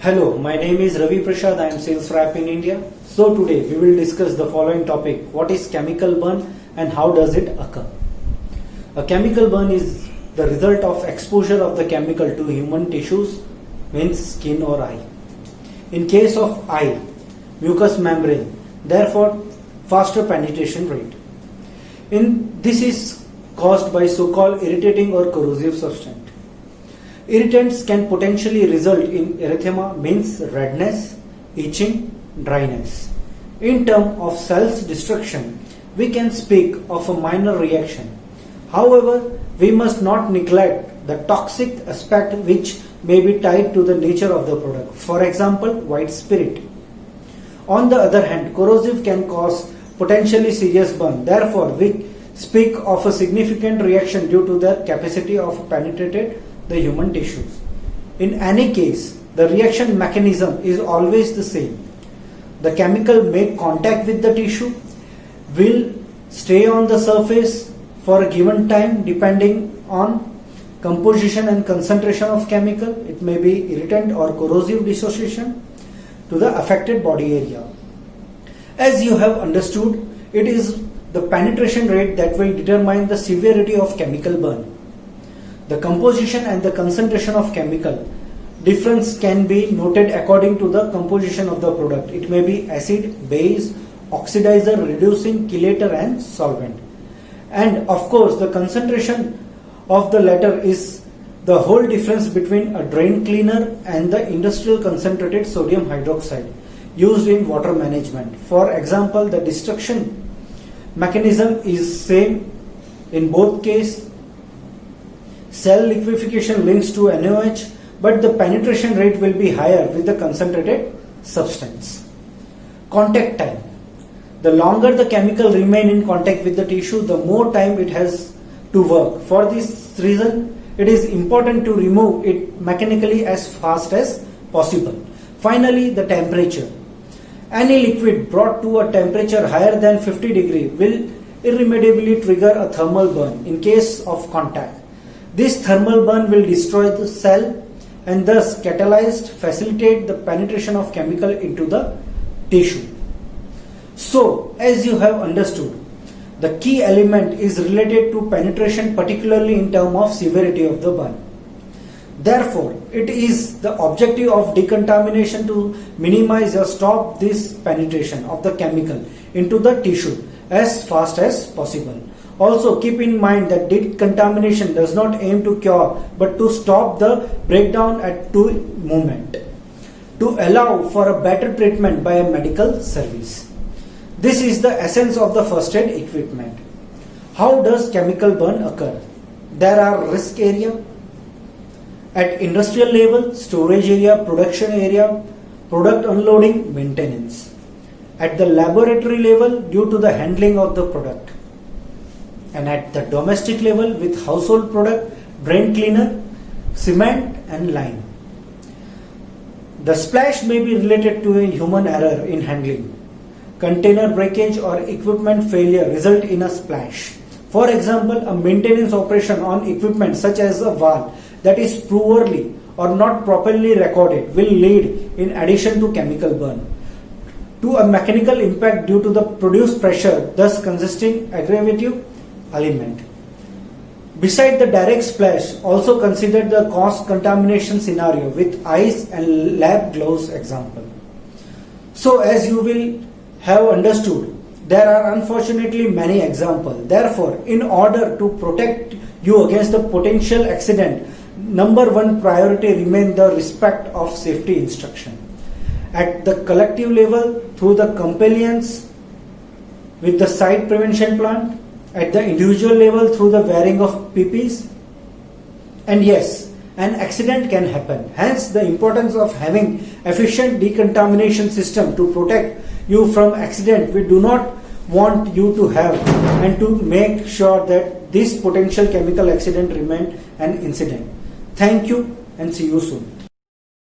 Hello, my name is Ravi Prashad. I am sales rep in India. So today we will discuss the following topic: what is chemical burn and how does it occur? A chemical burn is the result of exposure of the chemical to human tissues, means skin or eye. In case of eye, mucous membrane, therefore faster penetration rate. This is caused by so-called irritating or corrosive substance. Irritants can potentially result in erythema, means redness, itching, dryness. In terms of cells destruction, we can speak of a minor reaction. However, we must not neglect the toxic aspect which may be tied to the nature of the product. For example, white spirit. On the other hand, corrosive can cause potentially serious burn. Therefore, we speak of a significant reaction due to their capacity of penetrating the human tissues. In any case, the reaction mechanism is always the same. The chemical make contact with the tissue, will stay on the surface for a given time depending on composition and concentration of chemical. It may be irritant or corrosive dissociation to the affected body area. As you have understood, it is the penetration rate that will determine the severity of chemical burn. The composition and the concentration of chemical difference can be noted according to the composition of the product. It may be acid, base, oxidizer, reducing, chelator and solvent. And of course, the concentration of the latter is the whole difference between a drain cleaner and the industrial concentrated sodium hydroxide used in water management. For example, the destruction mechanism is same in both cases. Cell liquefaction links to NaOH, but the penetration rate will be higher with the concentrated substance. Contact time. The longer the chemical remain in contact with the tissue, the more time it has to work. For this reason, it is important to remove it mechanically as fast as possible. Finally, the temperature. Any liquid brought to a temperature higher than 50 degrees will irremediably trigger a thermal burn in case of contact. This thermal burn will destroy the cell and thus catalyzed facilitate the penetration of chemical into the tissue. So, as you have understood, the key element is related to penetration, particularly in terms of severity of the burn. Therefore, it is the objective of decontamination to minimize or stop this penetration of the chemical into the tissue as fast as possible. Also, keep in mind that decontamination does not aim to cure but to stop the breakdown at two movement to allow for a better treatment by a medical service. This is the essence of the first aid equipment. How does chemical burn occur? There are risk area at industrial level, storage area, production area, product unloading, maintenance. At the laboratory level, due to the handling of the product. And at the domestic level with household product, drain cleaner, cement and lime. The splash may be related to a human error in handling. Container breakage or equipment failure result in a splash. For example, a maintenance operation on equipment such as a valve that is poorly or not properly recorded will lead in addition to chemical burn to a mechanical impact due to the produced pressure, thus consisting aggravative element. Beside the direct splash, also consider the cross contamination scenario with ice and lab gloves example. So as you will have understood, there are unfortunately many examples. Therefore, in order to protect you against the potential accident, number one priority remains the respect of safety instruction. At the collective level, through the compliance with the site prevention plan, at the individual level through the wearing of PPEs. And yes, an accident can happen. Hence the importance of having efficient decontamination system to protect you from accident we do not want you to have, and to make sure that this potential chemical accident remain an incident. Thank you and see you soon.